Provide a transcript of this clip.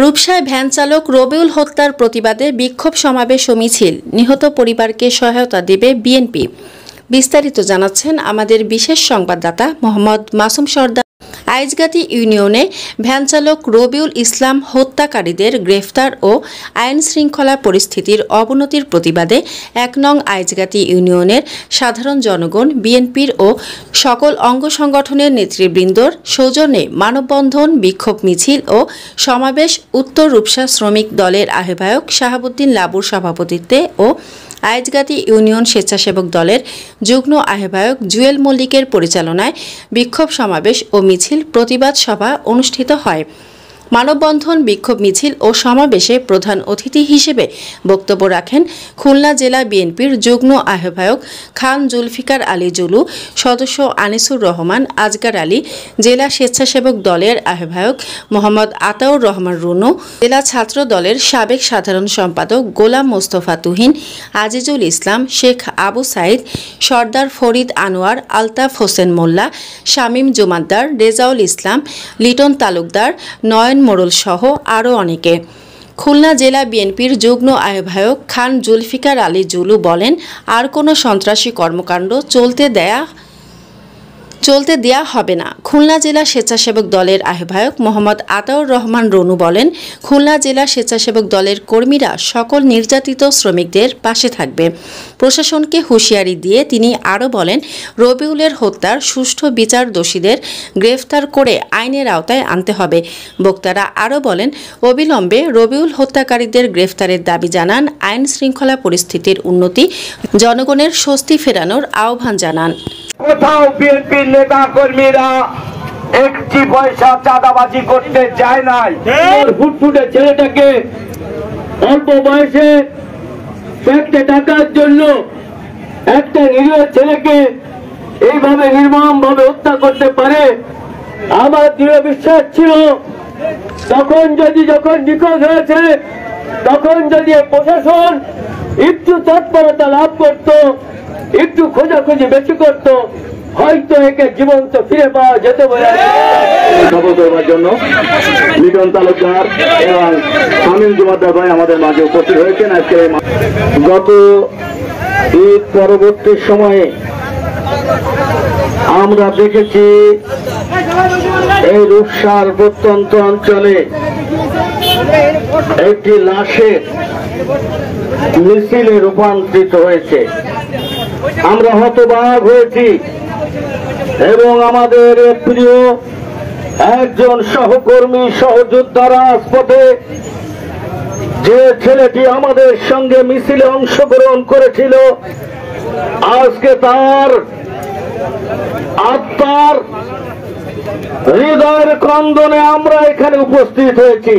রূপসায় van চালক রবিউল হত্যার প্রতিবাদে বিক্ষোভ সমাবেশ ও মিছিল। নিহত পরিবারকে সহায়তা দেবে বিএনপি। বিস্তারিত জানাচ্ছেন আমাদের বিশেষ সংবাদদাতা মোহাম্মদ মাসুম সর্দার। আইজগাতি ইউনিয়নে ভ্যান চালক রবিউল ইসলাম হত্যাকারীদের গ্রেফতার ও আইন শৃঙ্খলা পরিস্থিতির অবনতির প্রতিবাদে ১ নং আইজগাতি ইউনিয়নের সাধারণ জনগণ, বিএনপির ও সকল অঙ্গ সংগঠনের নেতৃবৃন্দর সৌজন্যে মানববন্ধন, বিক্ষোভ মিছিল ও সমাবেশ উত্তর রূপসা শ্রমিক দলের আহ্বায়ক শাহাবুদ্দিন লাবুর সভাপতিত্বে ও আইজগাতি ইউনিয়ন স্বেচ্ছাসেবক দলের যুগ্ম আহ্বায়ক জুয়েল মল্লিকের পরিচালনায় বিক্ষোভ সমাবেশ ও মিছিল প্রতিবাদ সভা অনুষ্ঠিত হয়। মানববন্ধন, বিক্ষোভ মিছিল ও সমাবেশে প্রধান অতিথি হিসেবে বক্তব্য রাখেন খুলনা জেলা বিএনপির যুগ্ম আহ্বায়ক খান জুলফিকার আলী জুলু, সদস্য আনিসুর রহমান, আজগার আলী, জেলা স্বেচ্ছাসেবক দলের আহ্বায়ক মোহাম্মদ আতাউর রহমান রুনু, জেলা ছাত্র দলের সাবেক সাধারণ সম্পাদক গোলাম মোস্তফা তুহিন, আজিজুল ইসলাম, শেখ আবু সাইদ, সর্দার ফরিদ আনোয়ার, আলতাফ হোসেন মোল্লা, শামীম জুমাদ্দার, রেজাউল ইসলাম, লিটন তালুকদার, নয়ন মোড়ল সহ আরও অনেকে। খুলনা জেলা বিএনপির যুগ্ম আহ্বায়ক খান জুলফিকার আলী জুলু বলেন, আর কোনো সন্ত্রাসী কর্মকাণ্ড চলতে দেয়া হবে না। খুলনা জেলা স্বেচ্ছাসেবক দলের আহ্বায়ক মোহাম্মদ আতাউর রহমান রনু বলেন, খুলনা জেলা স্বেচ্ছাসেবক দলের কর্মীরা সকল নির্যাতিত শ্রমিকদের পাশে থাকবে। প্রশাসনকে হুঁশিয়ারি দিয়ে তিনি আরও বলেন, রবিউলের হত্যার সুষ্ঠু বিচার, দোষীদের গ্রেফতার করে আইনের আওতায় আনতে হবে। বক্তারা আরও বলেন, অবিলম্বে রবিউল হত্যাকারীদের গ্রেফতারের দাবি জানান, আইন শৃঙ্খলা পরিস্থিতির উন্নতি, জনগণের স্বস্তি ফেরানোর আহ্বান জানান। কোথাও বিএনপির নেতা কর্মীরা একটি পয়সা চাঁদাবাজি করতে চায় নাই। ফুটফুটে ছেলেটাকে অল্প বয়সে ব্যাংকে টাকার জন্য একটা নিরীহ ছেলেকে এইভাবে নির্মম ভাবে হত্যা করতে পারে আমার দৃঢ় বিশ্বাস ছিল। যখন নিখোঁজ হয়েছে তখন যদি প্রশাসন একটু তৎপরতা লাভ করত, একটু খোঁজাখুঁজি বেশি করত, হয়তো একে জীবন্ত ফিরে পাওয়া যেত বলে খবর করবার জন্য লিটন তালুকদার এবং শামীম জুমাদ্দার ভাই আমাদের মাঝে উপস্থিত হয়েছেন। আজকে গত ঈদ পরবর্তী সময়ে আমরা দেখেছি এই রূপসার প্রত্যন্ত অঞ্চলে একটি লাশের মিছিলে রূপান্তরিত হয়েছে। আমরা হতবাক হয়েছি এবং আমাদের প্রিয় একজন সহকর্মী, সহযোদ্ধা রাজপথে যে ছেলেটি আমাদের সঙ্গে মিছিলে অংশগ্রহণ করেছিল, আজকে তার আত্মার হৃদয়ের ক্রন্দনে আমরা এখানে উপস্থিত হয়েছি।